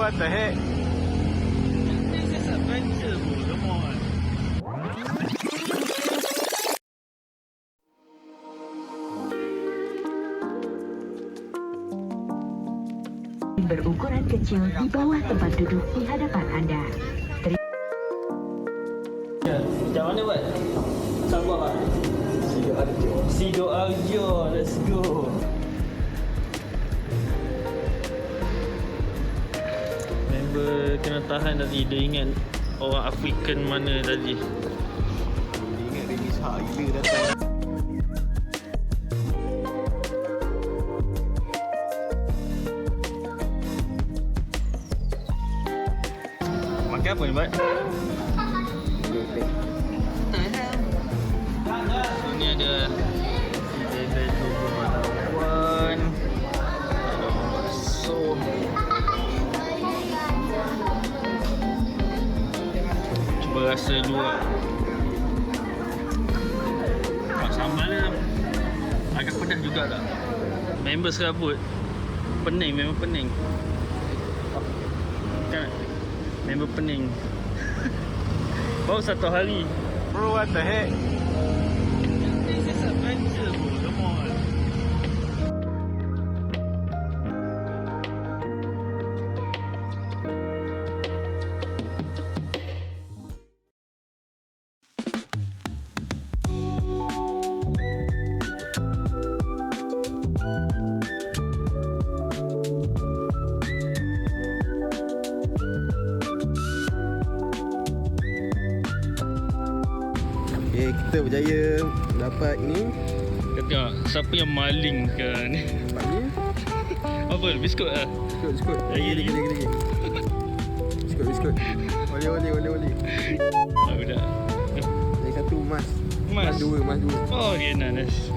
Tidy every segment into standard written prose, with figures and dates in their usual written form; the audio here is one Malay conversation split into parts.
what the heck? This is adventure, bro. Come on. Berukuran kecil di bawah tempat duduk di hadapan anda. Macam mana buat? Sabar lah. Sidoarjo. Let's go. Member kena tahan tadi. Dia ingat orang African mana tadi. Dia ingat dia miss hak gila datang. Makan apa ni, Bat? So ni ada bebel tubuh batawan, ada bakso, cuba rasa dulu lah. Sambal dia agak pedas juga tak? Member serabut pening, memang pening kan? Member pening. Baru 1 hari. Bro, what the heck? This is adventure, bro. Come on. Okay, kita berjaya dapat ni. Kata siapa yang maling ke ni? Dapat ni. Apa? Biskut lah. Biskut. Lagi. Biskut. Oli. Aku dah. Yang satu emas. Emas? Emas dua. Oh, dia nice.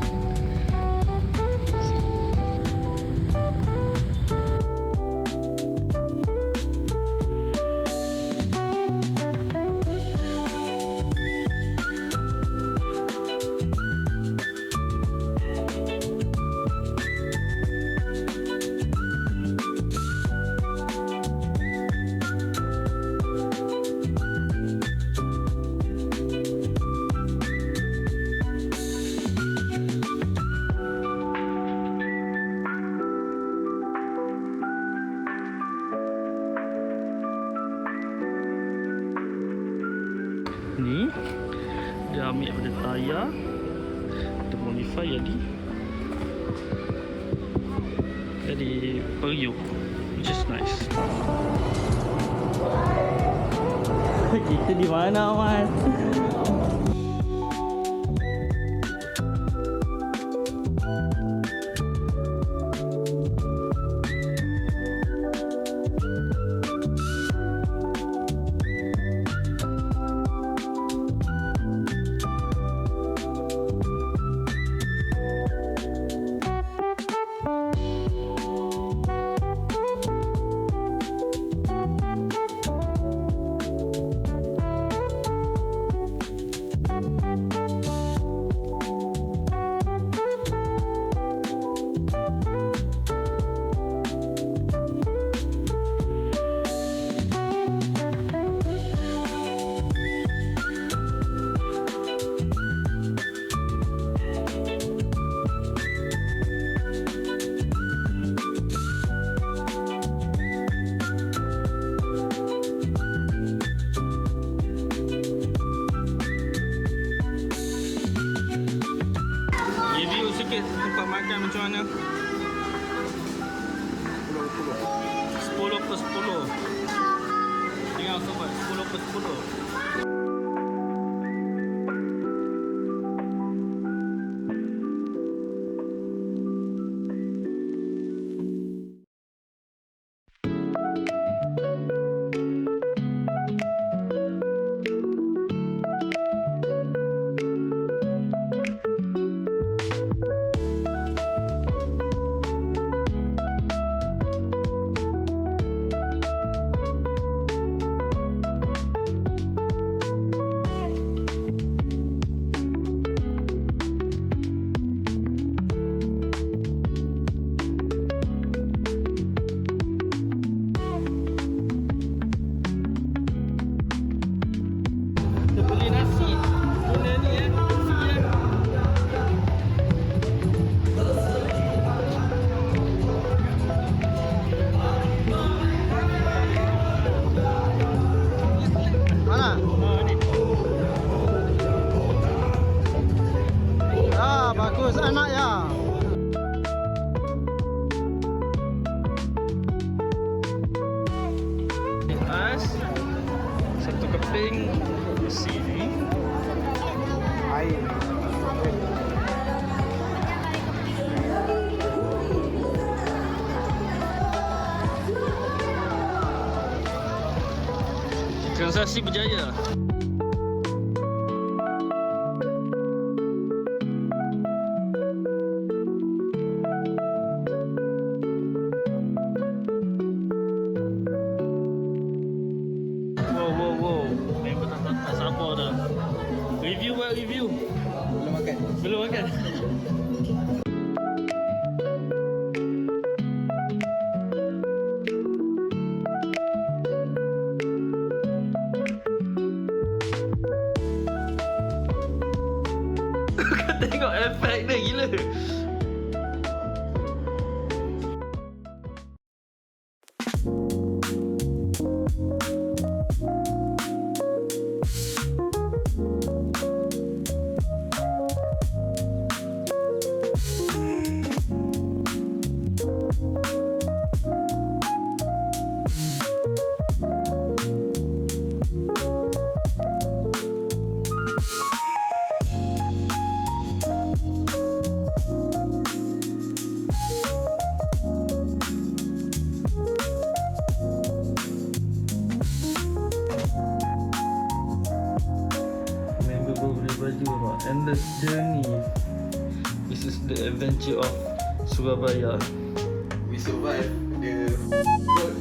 Ni dia ambil daripada tayar, dia modify jadi periuk, which is nice. Kita di mana, Mas? Review sikit tempat makan macam mana? 10 per 10. Tengok sobat, 10 per 10. camping sini. Air. Transaksi berjaya. Wow. Member tak sabar dah. Review. Belum makan. Belum makan. Kau tengok efek dia gila. Endless journey. This is the adventure of Surabaya. We survive the road.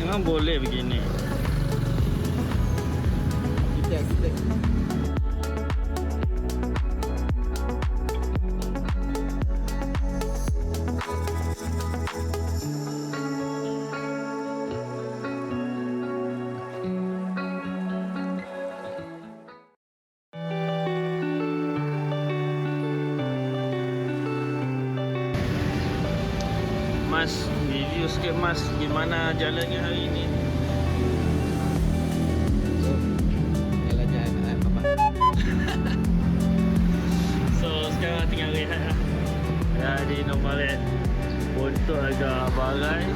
Memang boleh begini. Kita. Mas, review sikit Mas, gimana jalannya hari ini? Jalannya apa? So sekarang tinggal rehat lah. Di Nomaret untuk agak barai.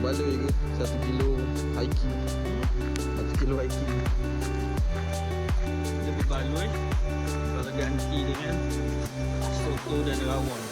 Baloi ke 1 kilo hiking. 1 kilo hiking. Lebih baloi kalau ganti dengan soto dan rawon.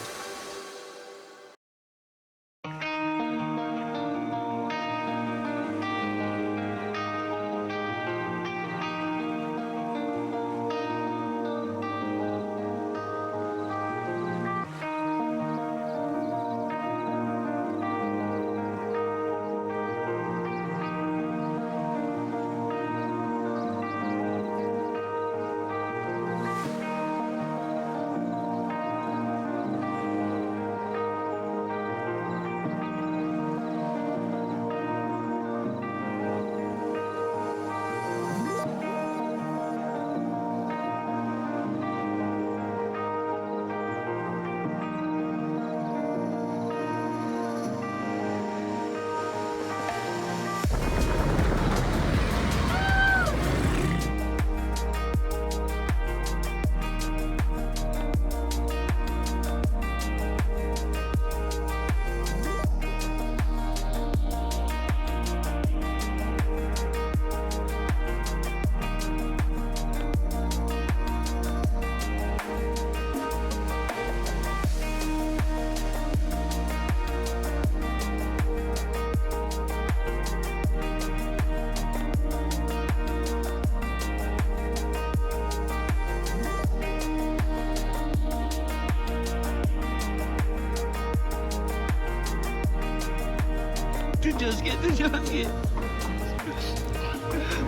Tunjuk sikit, tunjuk sikit.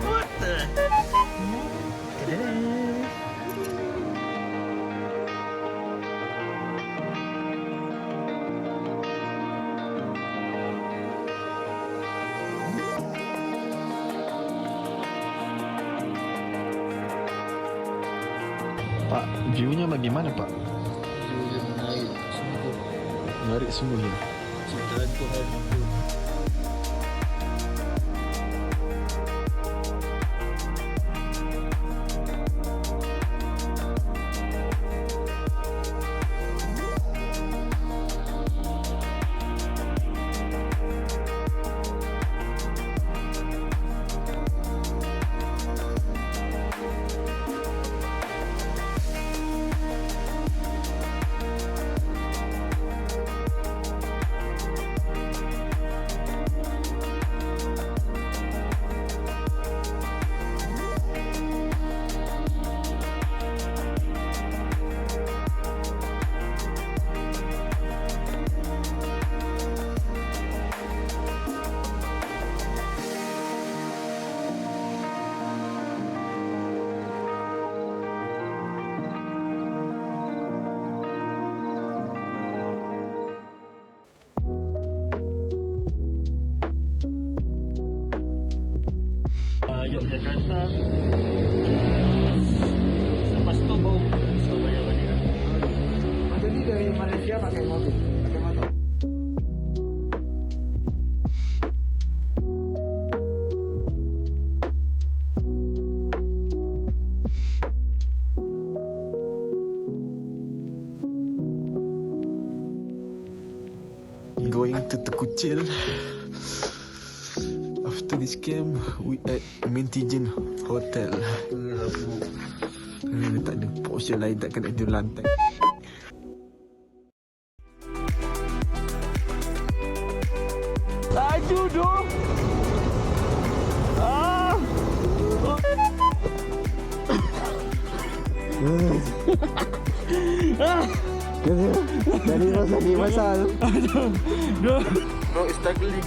What the? Pak, view-nya bagaimana Pak? Dia menarik sungguh. Menarik sungguh ya. Ciptaan Tuhan itu. pakai mobil. Pakai motor. Going to Tekucil. After this camp, we at Mintijen Hotel. Tak ada portion lain, tak kena tidur lantai. Laju dong. Jadi masa ni masal. Bro, struggling.